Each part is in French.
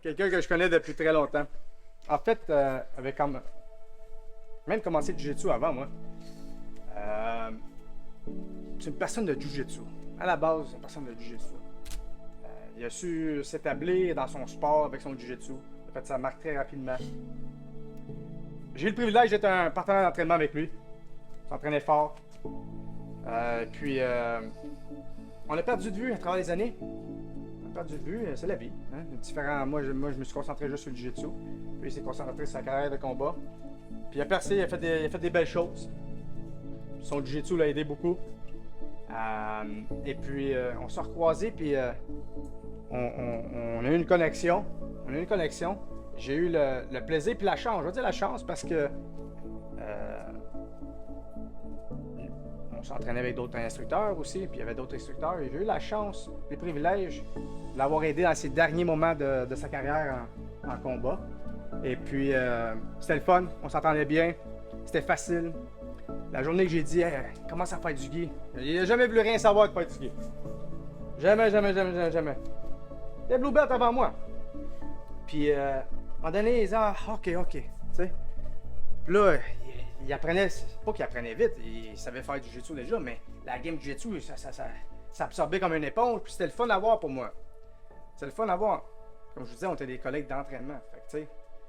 quelqu'un que je connais depuis très longtemps. En fait, avait même commencé le jiu-jitsu avant moi. C'est une personne de jiu-jitsu. À la base, c'est une personne de jiu-jitsu. Il a su s'établir dans son sport avec son jiu-jitsu. Il a fait sa marque très rapidement. J'ai eu le privilège d'être un partenaire d'entraînement avec lui. Il s'entraînait fort. Puis, on a perdu de vue à travers les années. On a perdu de vue, c'est la vie. Hein? Différent, moi, je me suis concentré juste sur le jiu-jitsu. Puis, il s'est concentré sur sa carrière de combat. Puis, il a percé, il a fait des belles choses. Son jiu-jitsu l'a aidé beaucoup. Et puis, on s'est recroisés, puis on a eu une connexion. J'ai eu le plaisir puis la chance. Je veux dire la chance parce que on s'entraînait avec d'autres instructeurs aussi, puis il y avait d'autres instructeurs. Et j'ai eu la chance, le privilège de l'avoir aidé dans ses derniers moments de sa carrière en combat. Et puis, c'était le fun, on s'entendait bien, c'était facile. La journée que j'ai dit, hey, commence à faire du gi, il n'a jamais voulu rien savoir de faire du gi. Jamais. Il était blue belt avant moi. Puis, à un moment donné, il disait, ah, ok, tu sais. Puis là, il apprenait, pas qu'il apprenait vite, il savait faire du jiu-jitsu déjà, mais la game du jiu-jitsu, ça absorbait comme une éponge, puis c'était le fun à voir pour moi. C'était le fun à voir. Comme je vous disais, on était des collègues d'entraînement, fait que tu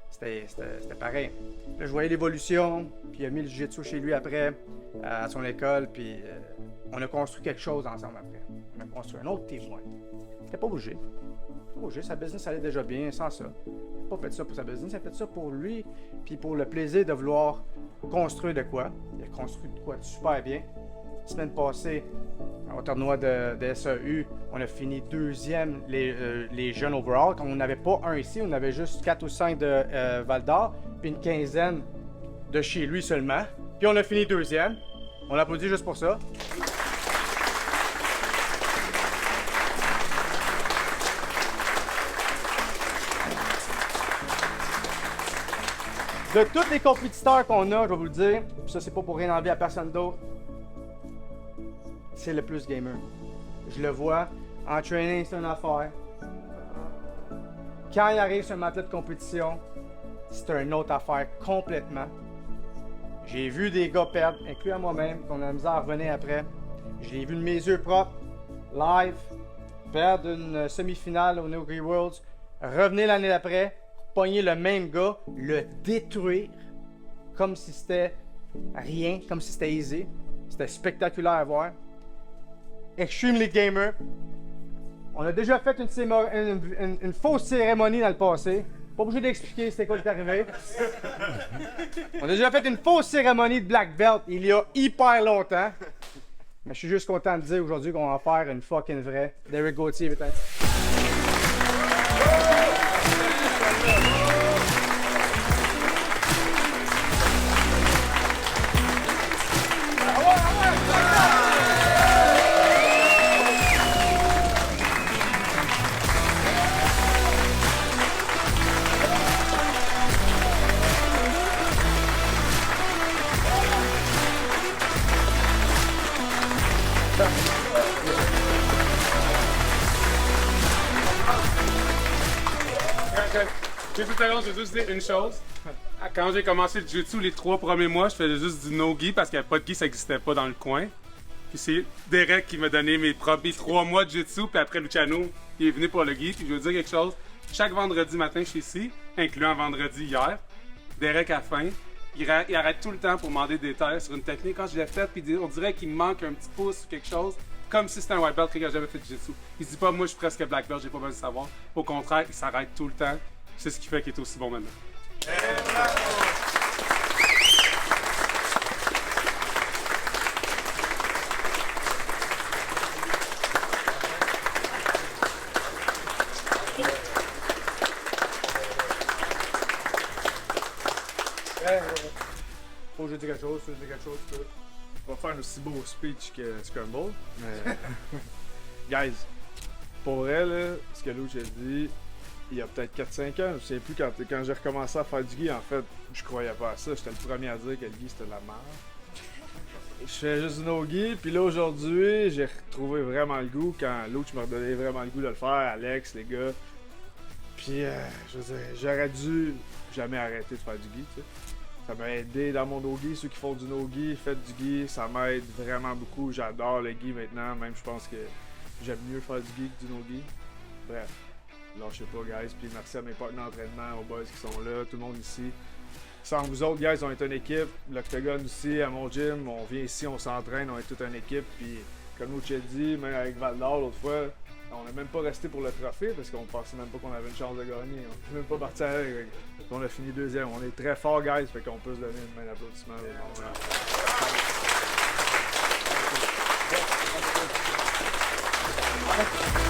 sais, c'était pareil. Là, je voyais l'évolution, puis il a mis le jiu-jitsu chez lui après, à son école, puis on a construit quelque chose ensemble après. On a construit un autre témoin. Il n'était pas obligé. Sa business allait déjà bien sans ça. Il n'a pas fait ça pour sa business, il a fait ça pour lui, puis pour le plaisir de vouloir construire de quoi. Il a construit de quoi super bien. La semaine passée, au tournoi de SAU, on a fini deuxième les jeunes overall. Comme on n'avait pas un ici, on avait juste 4 ou 5 de Val-d'Or, puis une quinzaine de chez lui seulement. Puis on a fini deuxième. On l'applaudit juste pour ça. De tous les compétiteurs qu'on a, je vais vous le dire, puis ça c'est pas pour rien enlever à personne d'autre, c'est le plus gamer. Je le vois, en training c'est une affaire. Quand il arrive sur un matelas de compétition, c'est une autre affaire complètement. J'ai vu des gars perdre, inclus à moi-même, qu'on a la misère à revenir après. Je l'ai vu de mes yeux propres, live, perdre une semi-finale au No Gi Worlds, revenir l'année d'après, pogner le même gars, le détruire, comme si c'était rien, comme si c'était easy. C'était spectaculaire à voir. Extremely gamer. On a déjà fait une fausse cérémonie dans le passé. Pas obligé d'expliquer c'était quoi qui est arrivé. On a déjà fait une fausse cérémonie de Black Belt il y a hyper longtemps. Mais je suis juste content de dire aujourd'hui qu'on va faire une fucking vraie. Derek Gauthier peut-être. Tout à l'heure, je vais juste dire une chose. Quand j'ai commencé le jiu-jitsu, les 3 premiers mois, je faisais juste du no-gi parce qu'il n'y avait pas de gi, ça n'existait pas dans le coin. Puis c'est Derek qui m'a donné mes 3 mois de jiu-jitsu, puis après Luciano, il est venu pour le gi. Puis je veux dire quelque chose, chaque vendredi matin, je suis ici, incluant vendredi hier. Derek a faim. Il arrête tout le temps pour demander des détails sur une technique. Quand je l'ai faite, puis on dirait qu'il me manque un petit pouce ou quelque chose, comme si c'était un white belt qui n'a jamais fait de jiu-jitsu. Il se dit pas, moi je suis presque black belt, j'ai pas besoin de savoir. Au contraire, il s'arrête tout le temps. C'est ce qui fait qu'il est aussi bon maintenant. Faut que je dise quelque chose, tu peux. On va faire un aussi beau speech que Scramble. Mais... Guys, pour vrai, là, ce que Luch a dit, il y a peut-être 4-5 ans, je sais plus, quand j'ai recommencé à faire du gi, en fait, je croyais pas à ça. J'étais le premier à dire que le gi c'était de la merde. Je fais juste du no-gi, puis là aujourd'hui, j'ai retrouvé vraiment le goût quand Luch m'a redonné vraiment le goût de le faire, Alex, les gars. Puis, je veux dire, j'aurais dû jamais arrêter de faire du gi, tu sais. Ça m'a aidé dans mon no-gi. Ceux qui font du no-gi, faites du gi, ça m'aide vraiment beaucoup. J'adore le gi maintenant, même je pense que j'aime mieux faire du gi que du no-gi. Bref, lâchez pas, guys. Puis merci à mes partenaires d'entraînement, aux boys qui sont là, tout le monde ici. Sans vous autres, guys, on est une équipe. L'Octogone aussi, à mon gym, on vient ici, on s'entraîne, on est toute une équipe. Puis, comme nous j'ai dit, même avec Val d'Or l'autre fois, on n'est même pas resté pour le trophée parce qu'on pensait même pas qu'on avait une chance de gagner. On n'est même pas parti avec. On a fini deuxième. On est très fort, guys, fait qu'on peut se donner une main d'applaudissement. Ouais.